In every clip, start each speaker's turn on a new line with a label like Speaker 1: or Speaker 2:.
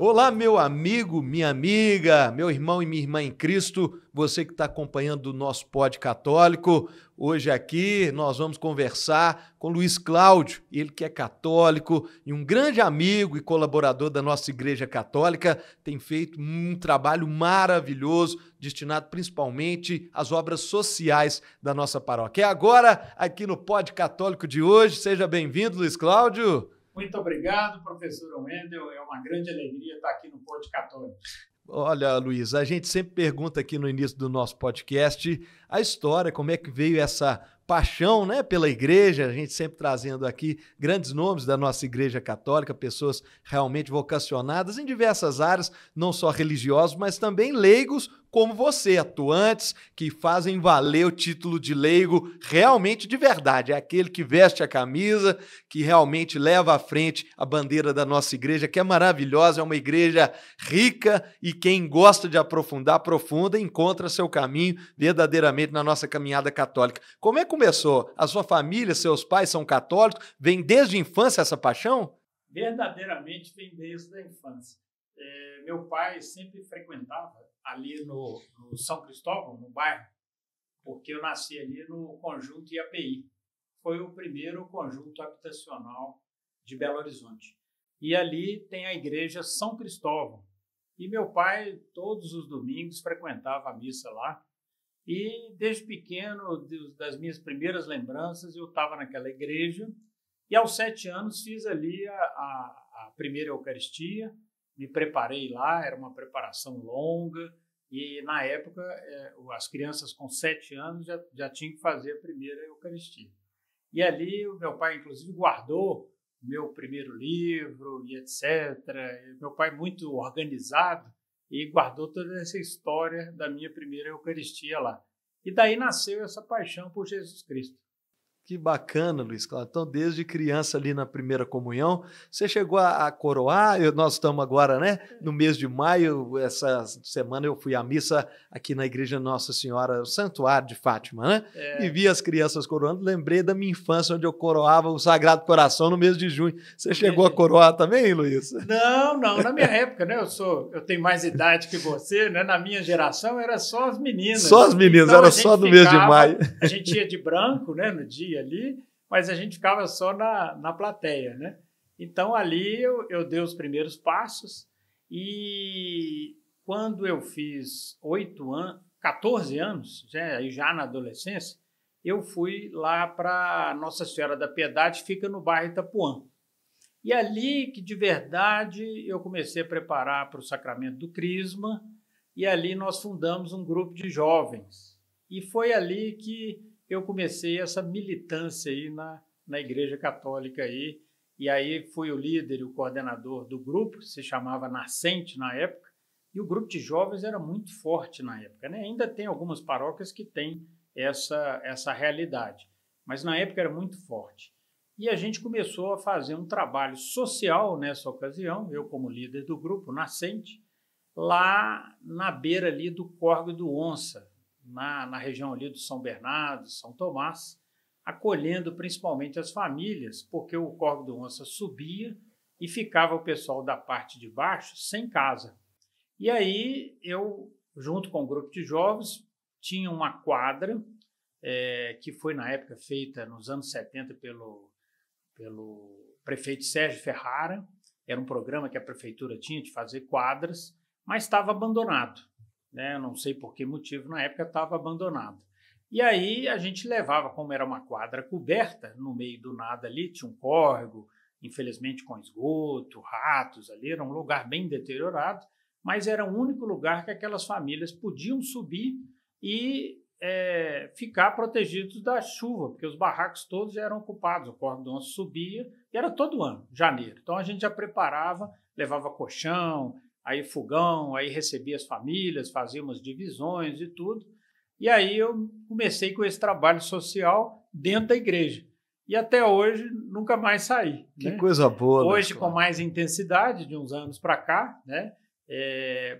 Speaker 1: Olá, meu amigo, minha amiga, meu irmão e minha irmã em Cristo, você que está acompanhando o nosso Pod Católico. Hoje aqui nós vamos conversar com Luiz Cláudio, ele que é católico e um grande amigo e colaborador da nossa Igreja Católica, tem feito um trabalho maravilhoso, destinado principalmente às obras sociais da nossa paróquia. E agora, aqui no Pod Católico de hoje, seja bem-vindo, Luiz Cláudio.
Speaker 2: Muito obrigado, professor Wendel. É uma grande alegria estar aqui no Pod Católico.
Speaker 1: Olha, Luiz, a gente sempre pergunta aqui no início do nosso podcast a história, como é que veio essa paixão, né, pela igreja, a gente sempre trazendo aqui grandes nomes da nossa Igreja Católica, pessoas realmente vocacionadas em diversas áreas, não só religiosos, mas também leigos como você, atuantes, que fazem valer o título de leigo realmente de verdade, é aquele que veste a camisa, que realmente leva à frente a bandeira da nossa igreja, que é maravilhosa, é uma igreja rica e quem gosta de aprofundar, aprofunda e encontra seu caminho verdadeiramente na nossa caminhada católica. Como é que começou? A sua família, seus pais são católicos? Vem desde a infância essa paixão?
Speaker 2: Verdadeiramente vem desde a infância. Meu pai sempre frequentava ali no São Cristóvão, no bairro, porque eu nasci ali no Conjunto IAPI. Foi o primeiro conjunto habitacional de Belo Horizonte. E ali tem a igreja São Cristóvão. E meu pai, todos os domingos, frequentava a missa lá. E desde pequeno, das minhas primeiras lembranças, eu estava naquela igreja. E aos 7 anos fiz ali a primeira Eucaristia. Me preparei lá, era uma preparação longa. E na época, as crianças com 7 anos já tinham que fazer a primeira Eucaristia. E ali o meu pai, inclusive, guardou o meu primeiro livro e etc. Meu pai muito organizado e guardou toda essa história da minha primeira Eucaristia lá. E daí nasceu essa paixão por Jesus Cristo.
Speaker 1: Que bacana, Luiz Cláudio. Então, desde criança ali na primeira comunhão, você chegou a coroar, nós estamos agora, né, no mês de maio, essa semana eu fui à missa aqui na Igreja Nossa Senhora, o Santuário de Fátima, né? E vi as crianças coroando, lembrei da minha infância, onde eu coroava o Sagrado Coração no mês de junho. Você chegou a coroar também, Luiz?
Speaker 2: Não, na minha época, né, eu tenho mais idade que você, né, na minha geração era só as meninas.
Speaker 1: Só as meninas, então, era só no mês de maio.
Speaker 2: A gente ia de branco, né, no dia ali, mas a gente ficava só na plateia, né? Então ali eu dei os primeiros passos e quando eu fiz 14 anos, já na adolescência, eu fui lá para Nossa Senhora da Piedade, fica no bairro Itapuã. E ali que de verdade eu comecei a preparar para o sacramento do Crisma e ali nós fundamos um grupo de jovens. E foi ali que eu comecei essa militância aí na Igreja Católica aí, e aí fui o líder e o coordenador do grupo, que se chamava Nascente na época, e o grupo de jovens era muito forte na época, né? Ainda tem algumas paróquias que têm essa realidade, mas na época era muito forte. E a gente começou a fazer um trabalho social nessa ocasião, eu como líder do grupo Nascente, lá na beira ali do Córrego do Onça, na região ali do São Bernardo, São Tomás, acolhendo principalmente as famílias, porque o Córrego do Onça subia e ficava o pessoal da parte de baixo sem casa. E aí eu, junto com o grupo de jovens, tinha uma quadra que foi na época feita nos anos 70 pelo prefeito Sérgio Ferrara, era um programa que a prefeitura tinha de fazer quadras, mas estava abandonado. Né? Não sei por que motivo, na época estava abandonado. E aí a gente levava, como era uma quadra coberta, no meio do nada ali, tinha um córrego, infelizmente com esgoto, ratos ali, era um lugar bem deteriorado, mas era o único lugar que aquelas famílias podiam subir e ficar protegidos da chuva, porque os barracos todos já eram ocupados, o Córrego do Onça subia, e era todo ano, janeiro. Então a gente já preparava, levava colchão, aí fogão, aí recebia as famílias, fazia umas divisões e tudo. E aí eu comecei com esse trabalho social dentro da igreja. E até hoje nunca mais saí.
Speaker 1: Que coisa boa.
Speaker 2: Hoje com mais intensidade, de uns anos para cá, né?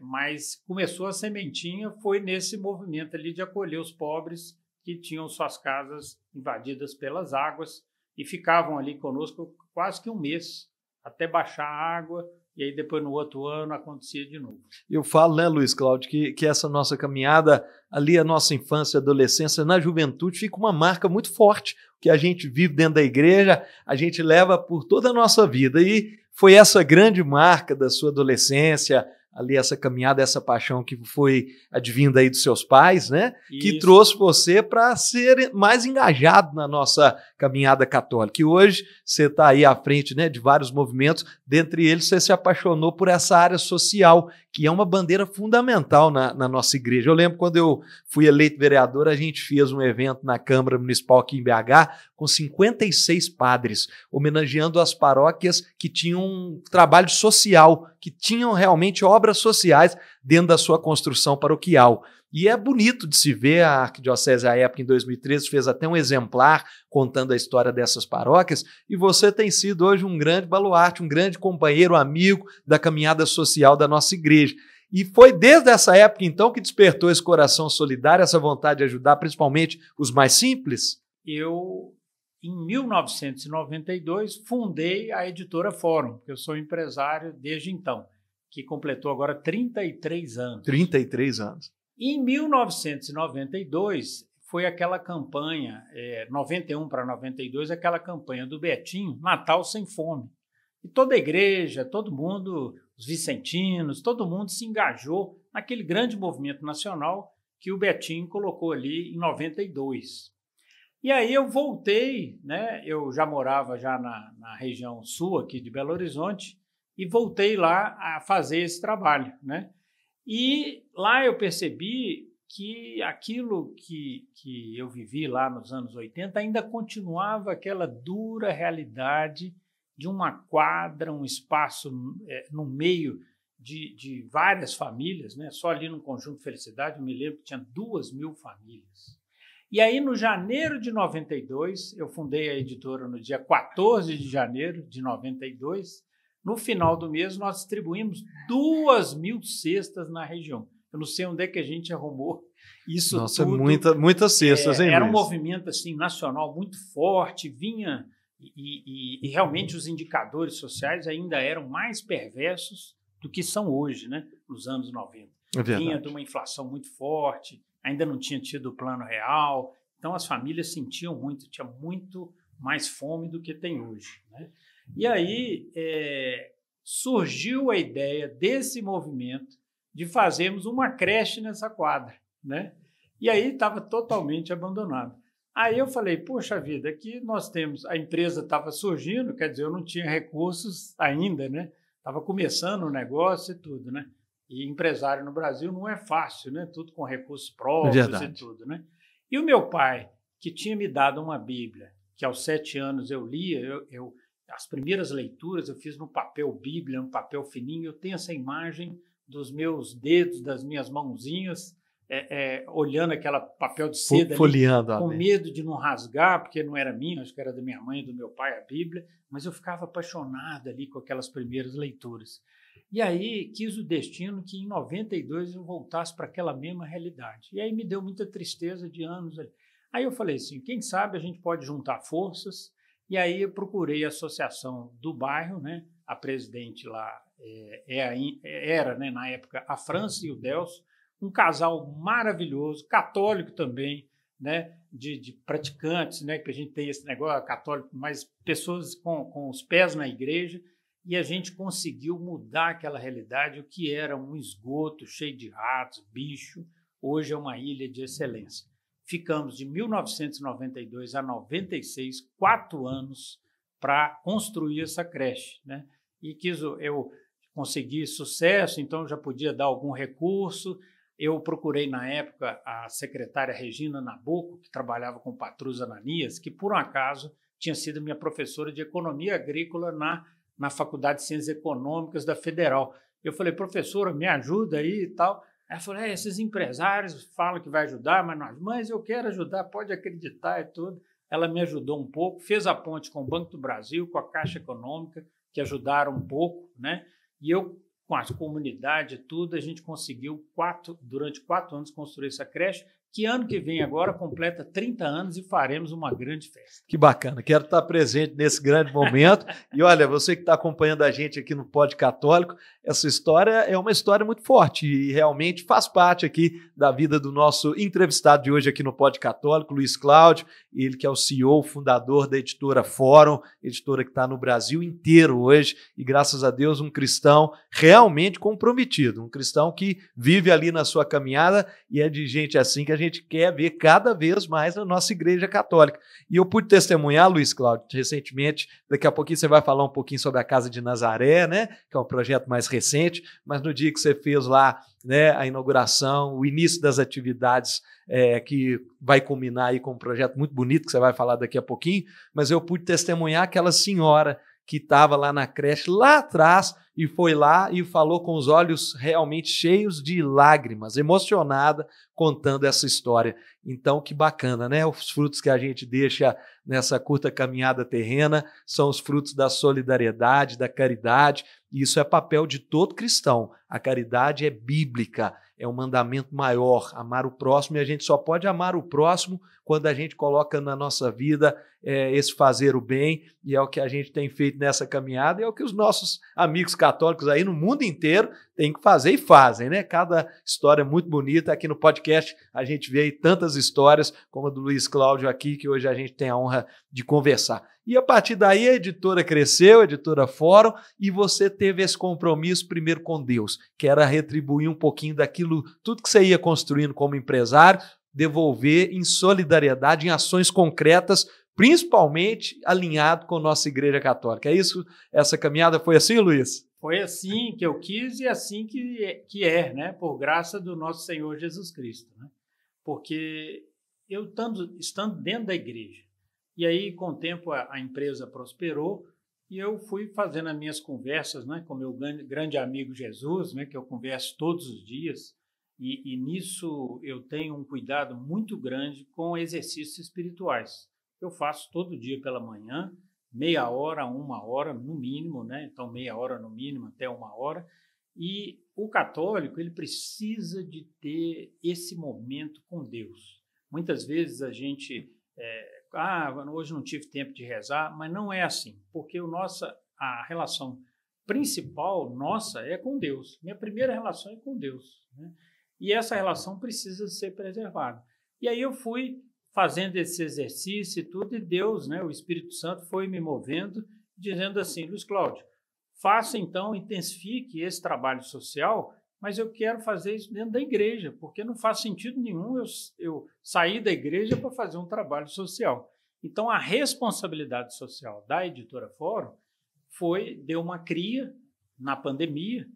Speaker 2: Mas começou a sementinha, foi nesse movimento ali de acolher os pobres que tinham suas casas invadidas pelas águas e ficavam ali conosco quase que um mês até baixar a água, e aí depois no outro ano acontecia de novo.
Speaker 1: Eu falo, né, Luiz Cláudio, que essa nossa caminhada ali, a nossa infância, adolescência, na juventude, fica uma marca muito forte, que a gente vive dentro da igreja, a gente leva por toda a nossa vida, e foi essa grande marca da sua adolescência, ali essa caminhada, essa paixão que foi advinda aí dos seus pais, né?
Speaker 2: Isso.
Speaker 1: Que trouxe você para ser mais engajado na nossa caminhada católica. E hoje você está aí à frente, né, de vários movimentos, dentre eles você se apaixonou por essa área social, que é uma bandeira fundamental na nossa igreja. Eu lembro quando eu fui eleito vereador, a gente fez um evento na Câmara Municipal aqui em BH com 56 padres, homenageando as paróquias que tinham um trabalho social, que tinham realmente obras sociais dentro da sua construção paroquial. E é bonito de se ver, a Arquidiocese à época, em 2013, fez até um exemplar contando a história dessas paróquias, e você tem sido hoje um grande baluarte, um grande companheiro, amigo da caminhada social da nossa igreja. E foi desde essa época, então, que despertou esse coração solidário, essa vontade de ajudar, principalmente os mais simples?
Speaker 2: Eu, em 1992, fundei a Editora Fórum, porque eu sou empresário desde então, que completou agora 33 anos.
Speaker 1: 33 anos.
Speaker 2: Em 1992, foi aquela campanha, 91 para 92, aquela campanha do Betinho, Natal Sem Fome. E toda a igreja, todo mundo, os vicentinos, todo mundo se engajou naquele grande movimento nacional que o Betinho colocou ali em 92. E aí eu voltei, né? Eu já morava já na região sul aqui de Belo Horizonte e voltei lá a fazer esse trabalho, né? E lá eu percebi que aquilo que eu vivi lá nos anos 80 ainda continuava aquela dura realidade de uma quadra, um espaço no meio de várias famílias, né? Só ali no Conjunto Felicidade, eu me lembro que tinha 2.000 famílias. E aí, no janeiro de 92, eu fundei a editora no dia 14 de janeiro de 92, no final do mês, nós distribuímos 2.000 cestas na região. Eu não sei onde é que a gente arrumou isso.
Speaker 1: Nossa,
Speaker 2: tudo.
Speaker 1: muitas cestas, hein,
Speaker 2: Era
Speaker 1: Luiz?
Speaker 2: um movimento assim, nacional muito forte, vinha e realmente os indicadores sociais ainda eram mais perversos do que são hoje, né? Nos anos 90. Vinha de uma inflação muito forte, ainda não tinha tido o Plano Real, então as famílias sentiam muito, tinha muito mais fome do que tem hoje, né? E aí surgiu a ideia desse movimento de fazermos uma creche nessa quadra, né? E aí estava totalmente abandonado. Aí eu falei, poxa vida, aqui nós temos, a empresa estava surgindo, quer dizer, eu não tinha recursos ainda, né? Estava começando o negócio e tudo, né? E empresário no Brasil não é fácil, né? Tudo com recursos próprios e tudo, né? E o meu pai, que tinha me dado uma Bíblia, que aos 7 anos eu lia, as primeiras leituras eu fiz no papel Bíblia, no papel fininho, eu tenho essa imagem dos meus dedos, das minhas mãozinhas, olhando aquele papel de seda
Speaker 1: folheando,
Speaker 2: ali, com medo de não rasgar, porque não era minha, acho que era da minha mãe e do meu pai a Bíblia, mas eu ficava apaixonado ali com aquelas primeiras leituras. E aí quis o destino que em 92 eu voltasse para aquela mesma realidade. E aí me deu muita tristeza de anos ali. Aí eu falei assim, quem sabe a gente pode juntar forças. E aí eu procurei a associação do bairro, né? A presidente lá era, né, na época, a França e o Delcio, um casal maravilhoso, católico também, né? De praticantes, né? Que a gente tem esse negócio católico, mas pessoas com os pés na igreja. E a gente conseguiu mudar aquela realidade, o que era um esgoto cheio de ratos, bicho, hoje é uma ilha de excelência. Ficamos de 1992 a 96, 4 anos para construir essa creche, né? E eu consegui sucesso, então já podia dar algum recurso. Eu procurei, na época, a secretária Regina Nabuco, que trabalhava com Patrus Ananias, que, por um acaso, tinha sido minha professora de Economia Agrícola na Faculdade de Ciências Econômicas da Federal. Eu falei, professora, me ajuda aí e tal. Ela falou, esses empresários falam que vai ajudar, mas eu quero ajudar, pode acreditar e tudo. Ela me ajudou um pouco, fez a ponte com o Banco do Brasil, com a Caixa Econômica, que ajudaram um pouco, né? E eu, com a comunidade e tudo, a gente conseguiu, durante 4 anos, construir essa creche, que ano que vem agora completa 30 anos e faremos uma grande festa.
Speaker 1: Que bacana, quero estar presente nesse grande momento. E olha, você que está acompanhando a gente aqui no Pod Católico, essa história é uma história muito forte e realmente faz parte aqui da vida do nosso entrevistado de hoje aqui no Pod Católico, Luiz Cláudio, ele que é o CEO, fundador da editora Fórum, editora que está no Brasil inteiro hoje e graças a Deus um cristão realmente comprometido, um cristão que vive ali na sua caminhada e é de gente assim que a gente quer ver cada vez mais na nossa Igreja Católica. E eu pude testemunhar, Luiz Cláudio, recentemente, daqui a pouquinho você vai falar um pouquinho sobre a Casa de Nazaré, né, que é um projeto mais recente, mas no dia que você fez lá, né, a inauguração, o início das atividades que vai culminar aí com um projeto muito bonito que você vai falar daqui a pouquinho, mas eu pude testemunhar aquela senhora que estava lá na creche, lá atrás, e foi lá e falou com os olhos realmente cheios de lágrimas, emocionada, contando essa história. Então, que bacana, né? Os frutos que a gente deixa nessa curta caminhada terrena são os frutos da solidariedade, da caridade, e isso é papel de todo cristão. A caridade é bíblica, é um mandamento maior, amar o próximo, e a gente só pode amar o próximo quando a gente coloca na nossa vida esse fazer o bem, e é o que a gente tem feito nessa caminhada, e é o que os nossos amigos católicos aí no mundo inteiro têm que fazer e fazem, né? Cada história muito bonita. Aqui no podcast a gente vê aí tantas histórias, como a do Luiz Cláudio aqui, que hoje a gente tem a honra de conversar. E a partir daí a editora cresceu, a editora Fórum, e você teve esse compromisso primeiro com Deus, que era retribuir um pouquinho daquilo, tudo que você ia construindo como empresário, devolver em solidariedade, em ações concretas, principalmente alinhado com a nossa Igreja Católica. É isso? Essa caminhada foi assim, Luiz?
Speaker 2: Foi assim que eu quis e assim que é, né? Por graça do nosso Senhor Jesus Cristo, né? Porque eu estando dentro da igreja, e aí com o tempo a empresa prosperou e eu fui fazendo as minhas conversas, né, com meu grande amigo Jesus, né, que eu converso todos os dias, e nisso eu tenho um cuidado muito grande com exercícios espirituais. Eu faço todo dia pela manhã, meia hora, 1 hora no mínimo, né? Então meia hora no mínimo até 1 hora. E o católico ele precisa de ter esse momento com Deus. Muitas vezes a gente hoje não tive tempo de rezar, mas não é assim, porque a relação principal nossa é com Deus. Minha primeira relação é com Deus, né? E essa relação precisa ser preservada. E aí eu fui fazendo esse exercício e tudo, e Deus, né, o Espírito Santo, foi me movendo, dizendo assim: Luiz Cláudio, faça então, intensifique esse trabalho social, mas eu quero fazer isso dentro da igreja, porque não faz sentido nenhum eu sair da igreja para fazer um trabalho social. Então, a responsabilidade social da Editora Fórum deu uma cria na pandemia,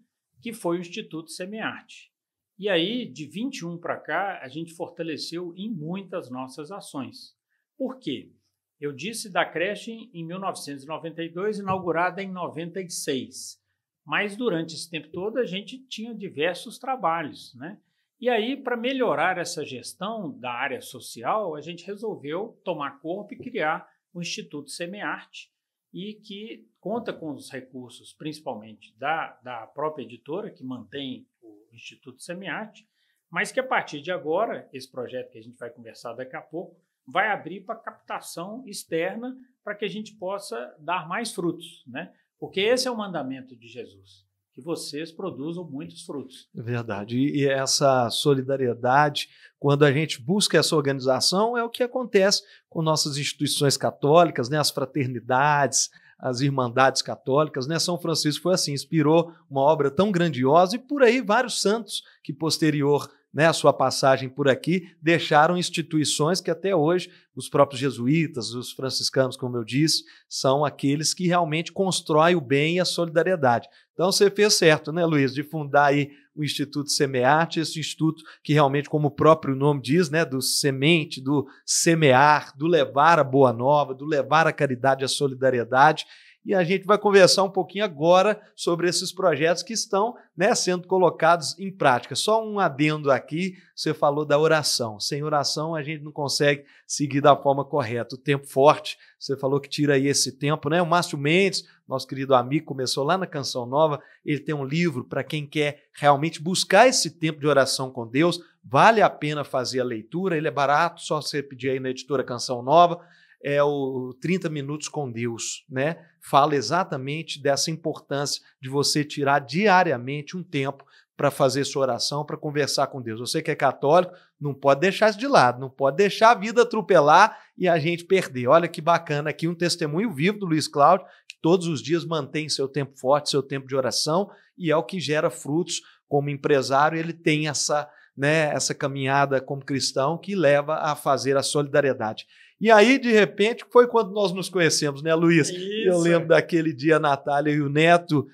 Speaker 2: que foi o Instituto Semearte. E aí, de 21 para cá, a gente fortaleceu em muitas nossas ações. Por quê? Eu disse da creche em 1992, inaugurada em 96. Mas durante esse tempo todo a gente tinha diversos trabalhos, né? E aí, para melhorar essa gestão da área social, a gente resolveu tomar corpo e criar o Instituto Semearte, e que conta com os recursos, principalmente da própria editora, que mantém o Instituto Semearte, mas que a partir de agora, esse projeto que a gente vai conversar daqui a pouco, vai abrir para captação externa para que a gente possa dar mais frutos, né? Porque esse é o mandamento de Jesus, que vocês produzam muitos frutos.
Speaker 1: Verdade. E essa solidariedade, quando a gente busca essa organização, é o que acontece com nossas instituições católicas, né? As fraternidades, as irmandades católicas, né? São Francisco foi assim, inspirou uma obra tão grandiosa, e por aí vários santos que posterior, né, a sua passagem por aqui, deixaram instituições que até hoje os próprios jesuítas, os franciscanos, como eu disse, são aqueles que realmente constroem o bem e a solidariedade. Então você fez certo, né, Luiz, de fundar aí o Instituto Semearte, esse instituto que realmente, como o próprio nome diz, né, do semente, do semear, do levar a boa nova, do levar a caridade e a solidariedade. e a gente vai conversar um pouquinho agora sobre esses projetos que estão, né, sendo colocados em prática. Só um adendo aqui, você falou da oração. Sem oração a gente não consegue seguir da forma correta. O tempo forte, você falou que tira aí esse tempo, né? O Márcio Mendes, nosso querido amigo, começou lá na Canção Nova, ele tem um livro para quem quer realmente buscar esse tempo de oração com Deus, vale a pena fazer a leitura, ele é barato, só você pedir aí na editora Canção Nova, é o 30 Minutos com Deus, né? Fala exatamente dessa importância de você tirar diariamente um tempo para fazer sua oração, para conversar com Deus. Você que é católico, não pode deixar isso de lado, não pode deixar a vida atropelar e a gente perder. Olha que bacana aqui um testemunho vivo do Luiz Cláudio, que todos os dias mantém seu tempo forte, seu tempo de oração, e é o que gera frutos como empresário. Ele tem essa, né, essa caminhada como cristão que leva a fazer a solidariedade. E aí, de repente, foi quando nós nos conhecemos, né, Luiz? Isso. Eu lembro daquele dia, a Natália e o Neto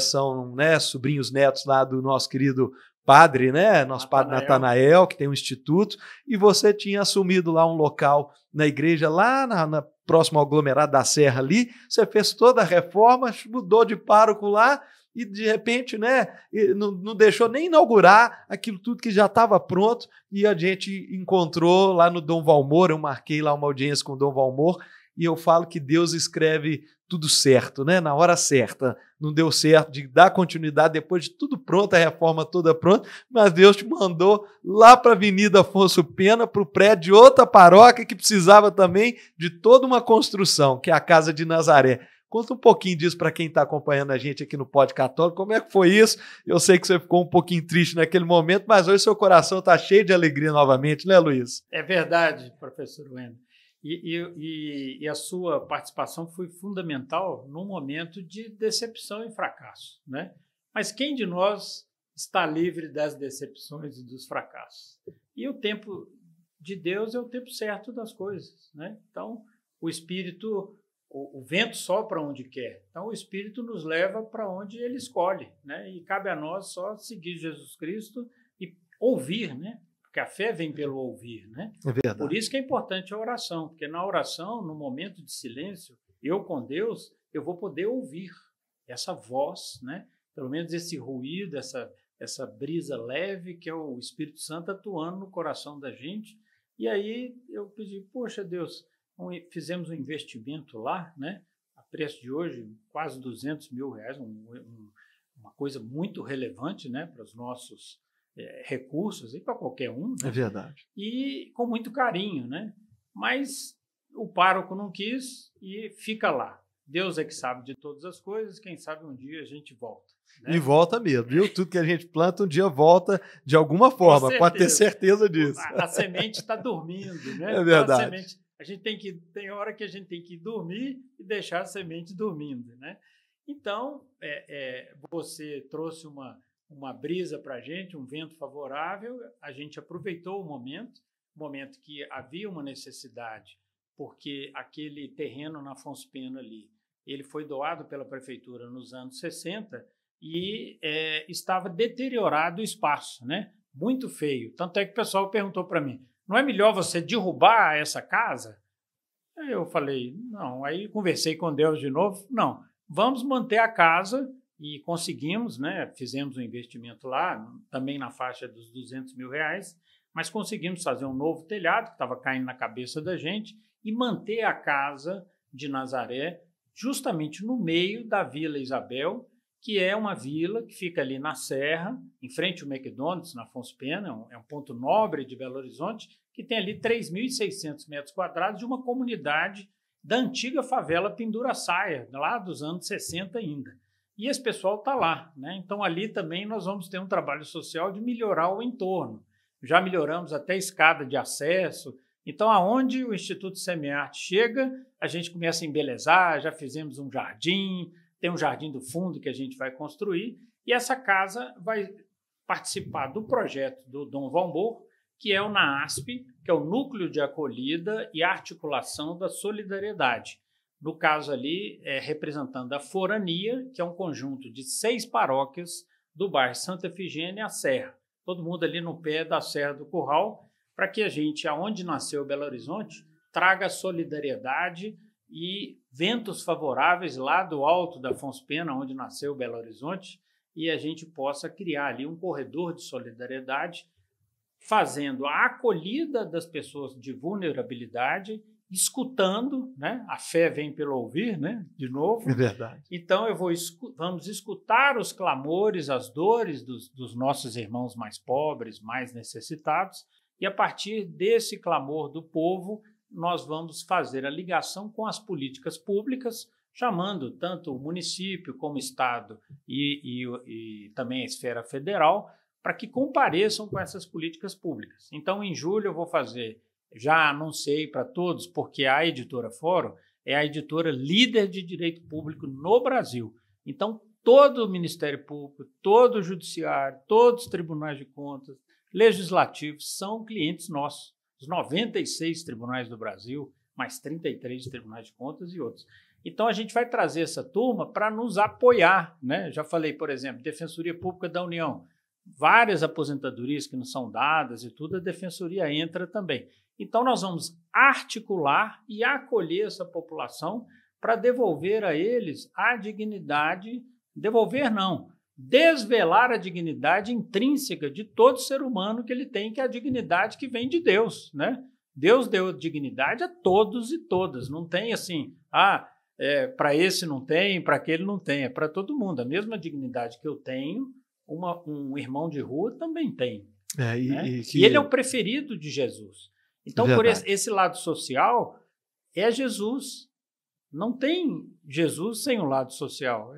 Speaker 1: são, né, sobrinhos netos lá do nosso querido padre, né, nosso padre Natanael, que tem um instituto, e você tinha assumido lá um local na igreja, lá na próximo ao aglomerado da Serra ali, você fez toda a reforma, mudou de pároco lá, e de repente, né, não deixou nem inaugurar aquilo tudo que já estava pronto, e a gente encontrou lá no Dom Valmor, eu marquei lá uma audiência com o Dom Valmor, e eu falo que Deus escreve tudo certo, né, na hora certa. Não deu certo de dar continuidade depois de tudo pronto, a reforma toda pronta, mas Deus te mandou lá para a Avenida Afonso Pena, para o prédio de outra paróquia que precisava também de toda uma construção, que é a Casa de Nazaré. Conta um pouquinho disso para quem está acompanhando a gente aqui no Pod Católico. Como é que foi isso? Eu sei que você ficou um pouquinho triste naquele momento, mas hoje seu coração está cheio de alegria novamente, né, Luiz?
Speaker 2: É verdade, professor Wendel. E a sua participação foi fundamental num momento de decepção e fracasso, né? Mas quem de nós está livre das decepções e dos fracassos? E o tempo de Deus é o tempo certo das coisas, né? Então, o Espírito... O vento sopra onde quer. Então, o Espírito nos leva para onde ele escolhe, né? E cabe a nós só seguir Jesus Cristo e ouvir, né? Porque a fé vem pelo ouvir, né?
Speaker 1: É verdade.
Speaker 2: Por isso que é importante a oração, porque na oração, no momento de silêncio, eu com Deus, eu vou poder ouvir essa voz, né? Pelo menos esse ruído, essa brisa leve que é o Espírito Santo atuando no coração da gente. E aí eu pedi, poxa, Deus... Fizemos um investimento lá, né? A preço de hoje, quase R$200 mil, uma coisa muito relevante, né? Para os nossos recursos e para qualquer um. Né?
Speaker 1: É verdade.
Speaker 2: E com muito carinho, né? Mas o pároco não quis e fica lá. Deus é que sabe de todas as coisas, quem sabe um dia a gente volta. Né?
Speaker 1: E volta mesmo, viu? Tudo que a gente planta um dia volta de alguma forma, pode ter certeza disso.
Speaker 2: A semente está dormindo, né?
Speaker 1: É verdade.
Speaker 2: A gente tem hora que a gente tem que dormir e deixar a semente dormindo, né? Então, você trouxe uma brisa para a gente, um vento favorável, a gente aproveitou o momento que havia uma necessidade, porque aquele terreno na Afonso Pena ali, ele foi doado pela prefeitura nos anos 60 e estava deteriorado o espaço, né? Muito feio. Tanto é que o pessoal perguntou para mim, não é melhor você derrubar essa casa? Aí eu falei, não. Aí conversei com Deus de novo. Não, vamos manter a casa e conseguimos, né? Fizemos um investimento lá, também na faixa dos R$200 mil, mas conseguimos fazer um novo telhado que estava caindo na cabeça da gente e manter a Casa de Nazaré justamente no meio da Vila Isabel, que é uma vila que fica ali na Serra, em frente ao McDonald's, na Afonso Pena, é um ponto nobre de Belo Horizonte, que tem ali 3.600 metros quadrados de uma comunidade da antiga favela Pendura-Saia, lá dos anos 60 ainda. E esse pessoal está lá, né? Então, ali também nós vamos ter um trabalho social de melhorar o entorno. Já melhoramos até a escada de acesso. Então, aonde o Instituto Semiarte chega, a gente começa a embelezar, já fizemos um jardim, tem um jardim do fundo que a gente vai construir, e essa casa vai participar do projeto do Dom Valmor, que é o NAASP, que é o Núcleo de Acolhida e Articulação da Solidariedade. No caso ali, representando a Forania, que é um conjunto de 6 paróquias do bairro Santa Efigênia à Serra. Todo mundo ali no pé da Serra do Curral, para que a gente, aonde nasceu Belo Horizonte, traga solidariedade e ventos favoráveis lá do alto da Afonso Pena, onde nasceu Belo Horizonte, e a gente possa criar ali um corredor de solidariedade, fazendo a acolhida das pessoas de vulnerabilidade, escutando, né? A fé vem pelo ouvir, né? De novo.
Speaker 1: É verdade.
Speaker 2: Então, vamos escutar os clamores, as dores dos nossos irmãos mais pobres, mais necessitados, e a partir desse clamor do povo, nós vamos fazer a ligação com as políticas públicas, chamando tanto o município como o Estado e também a esfera federal, para que compareçam com essas políticas públicas. Então, em julho, eu vou fazer, já anunciei para todos, porque a Editora Fórum é a editora líder de direito público no Brasil. Então, todo o Ministério Público, todo o Judiciário, todos os tribunais de contas, legislativos, são clientes nossos. Os 96 tribunais do Brasil, mais 33 tribunais de contas e outros. Então, a gente vai trazer essa turma para nos apoiar, né? Já falei, por exemplo, Defensoria Pública da União, várias aposentadorias que não são dadas e tudo, a Defensoria entra também. Então, nós vamos articular e acolher essa população para devolver a eles a dignidade, devolver não, desvelar a dignidade intrínseca de todo ser humano que ele tem, que é a dignidade que vem de Deus, né? Deus deu dignidade a todos e todas, não tem assim, para esse não tem, para aquele não tem, é para todo mundo. A mesma dignidade que eu tenho, um irmão de rua também tem. Né? E ele é o preferido de Jesus. Então, por esse lado social, é Jesus. Não tem Jesus sem o lado social.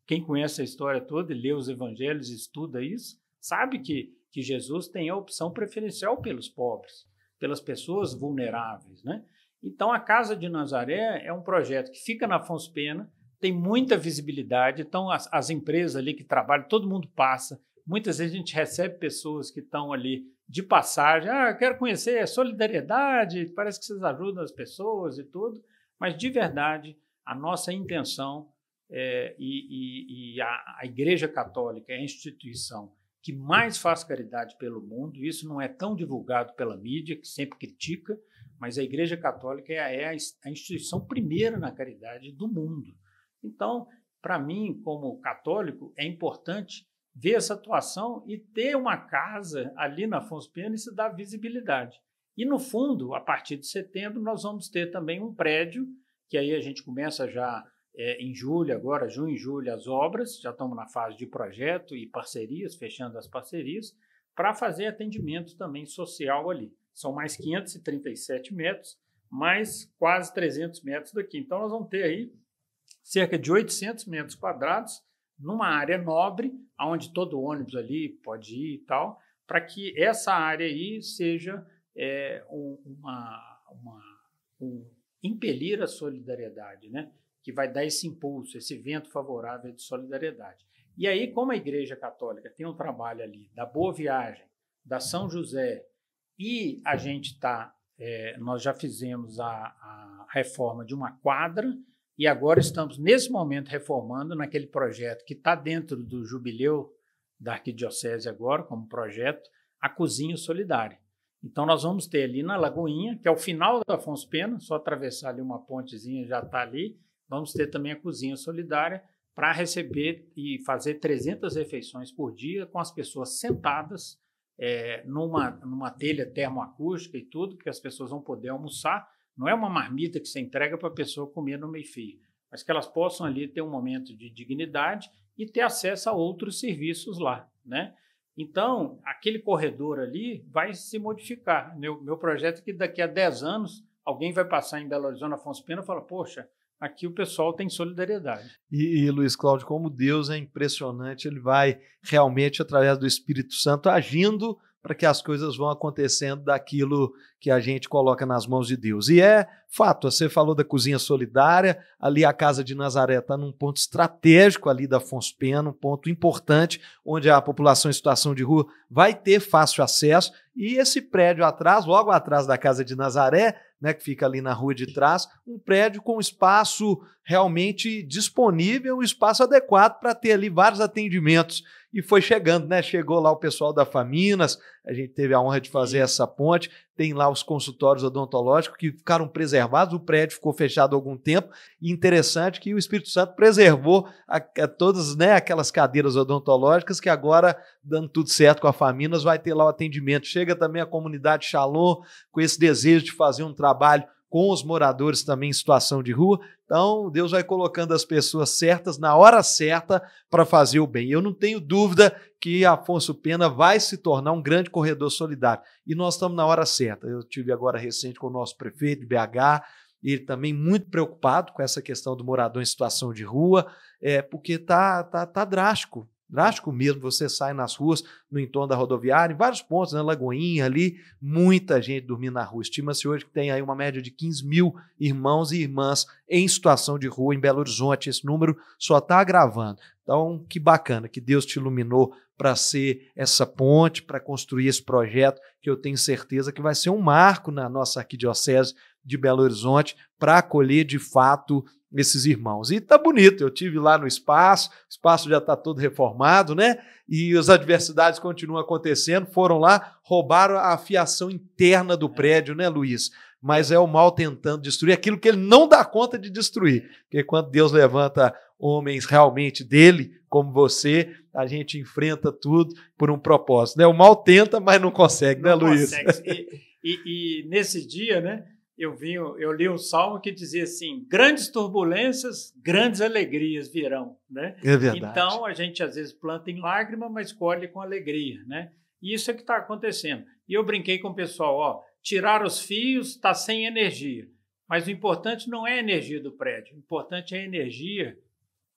Speaker 2: Quem conhece a história toda e lê os evangelhos e estuda isso, sabe que Jesus tem a opção preferencial pelos pobres, pelas pessoas vulneráveis, né? Então, a Casa de Nazaré é um projeto que fica na Afonso Pena, tem muita visibilidade, então as empresas ali que trabalham, todo mundo passa. Muitas vezes a gente recebe pessoas que estão ali de passagem, eu quero conhecer a solidariedade, parece que vocês ajudam as pessoas e tudo, mas de verdade a nossa intenção a Igreja Católica é a instituição que mais faz caridade pelo mundo. Isso não é tão divulgado pela mídia, que sempre critica, mas a Igreja Católica é a instituição primeira na caridade do mundo. Então, para mim, como católico, é importante ver essa atuação e ter uma casa ali na Afonso Pena, isso dá visibilidade. E, no fundo, a partir de setembro, nós vamos ter também um prédio, que aí a gente começa já em julho, agora, junho e julho, as obras, já estamos na fase de projeto e parcerias, fechando as parcerias, para fazer atendimento também social ali. São mais 537 metros, mais quase 300 metros daqui. Então, nós vamos ter aí cerca de 800 metros quadrados, numa área nobre, onde todo ônibus ali pode ir e tal, para que essa área aí seja impelir a solidariedade, né? Que vai dar esse impulso, esse vento favorável de solidariedade. E aí, como a Igreja Católica tem um trabalho ali da Boa Viagem, da São José, e a gente nós já fizemos a reforma de uma quadra, e agora estamos, nesse momento, reformando naquele projeto que está dentro do jubileu da Arquidiocese agora, como projeto, a Cozinha Solidária. Então, nós vamos ter ali na Lagoinha, que é o final da Afonso Pena, só atravessar ali uma pontezinha, já está ali. Vamos ter também a Cozinha Solidária para receber e fazer 300 refeições por dia com as pessoas sentadas numa telha termoacústica e tudo, que as pessoas vão poder almoçar. Não é uma marmita que você entrega para a pessoa comer no meio-fio, mas que elas possam ali ter um momento de dignidade e ter acesso a outros serviços lá, né? Então, aquele corredor ali vai se modificar. Meu projeto é que daqui a 10 anos alguém vai passar em Belo Horizonte, Afonso Pena, e fala, poxa, aqui o pessoal tem solidariedade.
Speaker 1: E Luiz Cláudio, como Deus é impressionante, ele vai realmente, através do Espírito Santo, agindo para que as coisas vão acontecendo daquilo que a gente coloca nas mãos de Deus. E é fato, você falou da Cozinha Solidária, ali a Casa de Nazaré está num ponto estratégico ali da Afonso Pena, um ponto importante, onde a população em situação de rua vai ter fácil acesso, e esse prédio atrás, logo atrás da Casa de Nazaré, né, que fica ali na rua de trás, um prédio com espaço realmente disponível, um espaço adequado para ter ali vários atendimentos. e foi chegando, né? Chegou lá o pessoal da Faminas, a gente teve a honra de fazer essa ponte, tem lá os consultórios odontológicos que ficaram preservados, o prédio ficou fechado há algum tempo, e interessante que o Espírito Santo preservou todas, né, aquelas cadeiras odontológicas que agora, dando tudo certo com a Faminas, vai ter lá o atendimento. Chega também a comunidade Shalom com esse desejo de fazer um trabalho com os moradores também em situação de rua. Então, Deus vai colocando as pessoas certas na hora certa para fazer o bem. Eu não tenho dúvida que Afonso Pena vai se tornar um grande corredor solidário. E nós estamos na hora certa. Eu tive agora recente com o nosso prefeito de BH, ele também muito preocupado com essa questão do morador em situação de rua, porque tá drástico. Drástico mesmo, você sai nas ruas, no entorno da rodoviária, em vários pontos, na Lagoinha ali, muita gente dormindo na rua. Estima-se hoje que tem aí uma média de 15 mil irmãos e irmãs em situação de rua em Belo Horizonte. Esse número só está agravando. Então, que bacana que Deus te iluminou para ser essa ponte, para construir esse projeto, que eu tenho certeza que vai ser um marco na nossa arquidiocese de Belo Horizonte para acolher de fato esses irmãos. E tá bonito, eu tive lá no espaço, o espaço já está todo reformado, né? E as adversidades continuam acontecendo, foram lá, roubaram a fiação interna do prédio, né, Luiz? Mas é o mal tentando destruir aquilo que ele não dá conta de destruir. Porque quando Deus levanta homens realmente dele, como você, a gente enfrenta tudo por um propósito, né? O mal tenta, mas não consegue, né, Luiz?
Speaker 2: Consegue. E nesse dia, né? Eu li um salmo que dizia assim: grandes turbulências, grandes alegrias virão, né?
Speaker 1: É verdade.
Speaker 2: Então, a gente às vezes planta em lágrima, mas colhe com alegria, né? E isso é que está acontecendo. E eu brinquei com o pessoal, ó, tirar os fios, está sem energia. Mas o importante não é a energia do prédio, o importante é a energia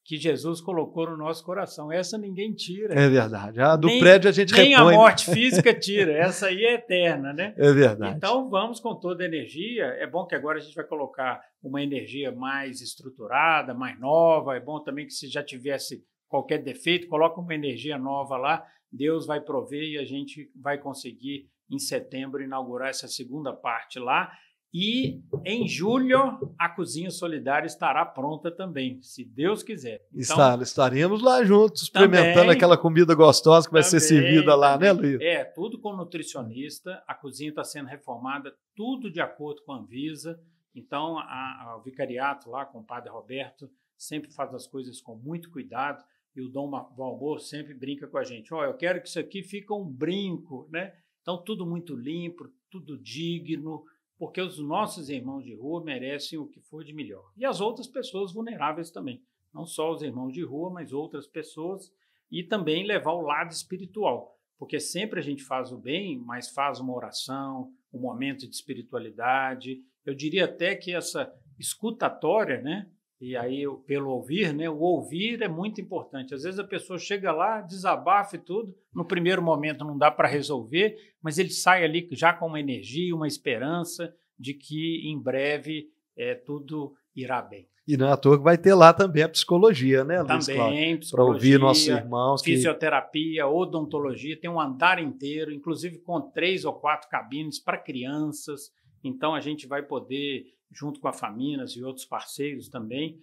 Speaker 2: que Jesus colocou no nosso coração. Essa ninguém tira.
Speaker 1: É verdade. A do prédio a gente
Speaker 2: nem
Speaker 1: repõe.
Speaker 2: Nem a morte física tira. Essa aí é eterna, né?
Speaker 1: É verdade.
Speaker 2: Então, vamos com toda a energia. É bom que agora a gente vai colocar uma energia mais estruturada, mais nova. É bom também que se já tivesse qualquer defeito, coloca uma energia nova lá. Deus vai prover e a gente vai conseguir, em setembro, inaugurar essa segunda parte lá. E em julho a Cozinha Solidária estará pronta também, se Deus quiser.
Speaker 1: Então, estaremos lá juntos, experimentando aquela comida gostosa que vai ser servida lá, né, Luiz?
Speaker 2: Tudo com nutricionista. A cozinha está sendo reformada, tudo de acordo com a Anvisa. Então, o vicariato lá com o padre Roberto sempre faz as coisas com muito cuidado. E o Dom Valmor sempre brinca com a gente. Eu quero que isso aqui fique um brinco, né? Então, tudo muito limpo, tudo digno, porque os nossos irmãos de rua merecem o que for de melhor. E as outras pessoas vulneráveis também. Não só os irmãos de rua, mas outras pessoas. E também levar o lado espiritual. Porque sempre a gente faz o bem, mas faz uma oração, um momento de espiritualidade. Eu diria até que essa escutatória, né? E aí, pelo ouvir, né? O ouvir é muito importante. Às vezes a pessoa chega lá, desabafa e tudo. No primeiro momento não dá para resolver, mas ele sai ali já com uma energia, uma esperança de que em breve tudo irá bem.
Speaker 1: E não é à toa que vai ter lá também a psicologia, né, Luiz Cláudio?
Speaker 2: Também, psicologia,
Speaker 1: para ouvir nossos irmãos.
Speaker 2: Fisioterapia, odontologia, tem um andar inteiro, inclusive com 3 ou 4 cabines para crianças. Então, a gente vai poder, junto com a Faminas e outros parceiros também,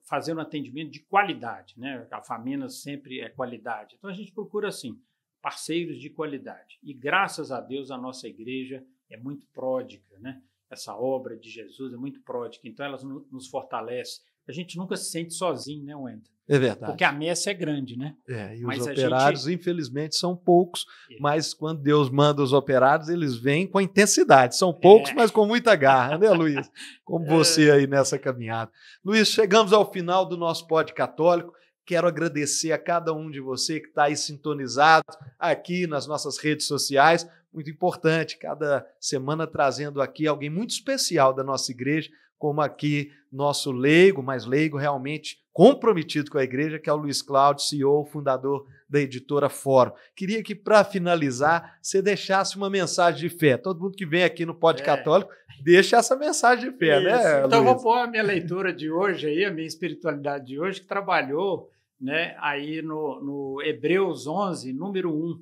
Speaker 2: fazer um atendimento de qualidade, né? A Faminas sempre é qualidade. Então, a gente procura, assim, parceiros de qualidade. E, graças a Deus, a nossa igreja é muito pródiga, né? Essa obra de Jesus é muito pródiga. Então, ela nos fortalece. A gente nunca se sente sozinho, né, Wendel?
Speaker 1: É verdade.
Speaker 2: Porque a messe é grande, né?
Speaker 1: E mas os operários, infelizmente, são poucos, mas quando Deus manda os operários, eles vêm com intensidade. São poucos, mas com muita garra, né, Luiz? Como você aí nessa caminhada. Luiz, chegamos ao final do nosso Pod Católico. Quero agradecer a cada um de você que está aí sintonizado aqui nas nossas redes sociais. Muito importante, cada semana trazendo aqui alguém muito especial da nossa igreja, como aqui nosso leigo, mais leigo realmente comprometido com a igreja, que é o Luiz Cláudio, CEO, fundador da editora Fórum. Queria que, para finalizar, você deixasse uma mensagem de fé. Todo mundo que vem aqui no Pod Católico, deixa essa mensagem de fé, né,
Speaker 2: Então,
Speaker 1: Luiz?
Speaker 2: vou pôr a minha leitura de hoje, aí, a minha espiritualidade de hoje, que trabalhou, né, aí no Hebreus 11, número 1,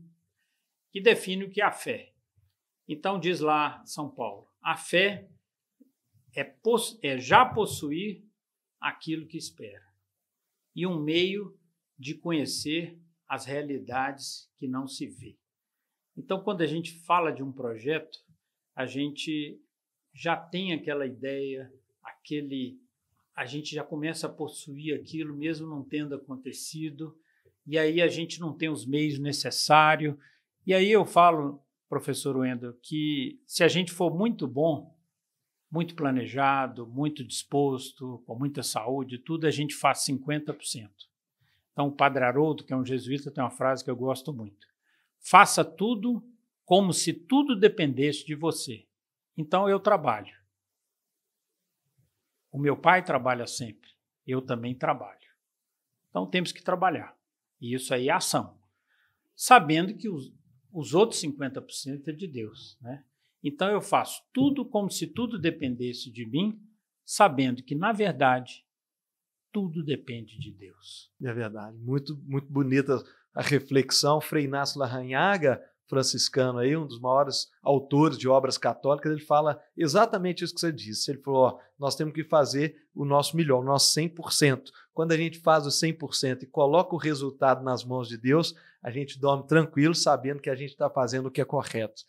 Speaker 2: que define o que é a fé. Então, diz lá São Paulo, a fé é já possuir aquilo que espera e um meio de conhecer as realidades que não se vê. Então, quando a gente fala de um projeto, a gente já tem aquela ideia, a gente já começa a possuir aquilo, mesmo não tendo acontecido, e aí a gente não tem os meios necessários. E aí eu falo, professor Wendel, que se a gente for muito bom, muito planejado, muito disposto, com muita saúde, tudo, a gente faz 50%. Então, o Padre Haroldo, que é um jesuíta, tem uma frase que eu gosto muito. Faça tudo como se tudo dependesse de você. Então, eu trabalho. O meu pai trabalha sempre. Eu também trabalho. Então, temos que trabalhar. E isso aí é ação. Sabendo que os outros 50% é de Deus, né? Então, eu faço tudo como se tudo dependesse de mim, sabendo que, na verdade, tudo depende de Deus.
Speaker 1: É verdade. Muito, muito bonita a reflexão. Frei Inácio Larrañaga, franciscano aí, um dos maiores autores de obras católicas, ele fala exatamente isso que você disse. Ele falou, ó, nós temos que fazer o nosso melhor, o nosso 100%. Quando a gente faz o 100% e coloca o resultado nas mãos de Deus, a gente dorme tranquilo, sabendo que a gente está fazendo o que é correto.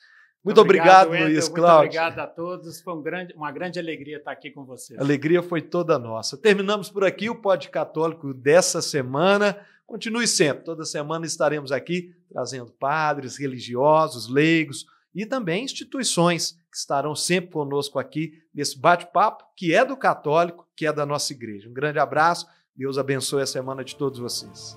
Speaker 1: Muito obrigado,
Speaker 2: Wendel,
Speaker 1: Luiz
Speaker 2: muito
Speaker 1: Cláudio.
Speaker 2: obrigado a todos. Foi uma grande alegria estar aqui com vocês.
Speaker 1: A alegria foi toda nossa. Terminamos por aqui o Pod Católico dessa semana. Continue sempre. Toda semana estaremos aqui trazendo padres, religiosos, leigos e também instituições que estarão sempre conosco aqui nesse bate-papo que é do católico, que é da nossa igreja. Um grande abraço. Deus abençoe a semana de todos vocês.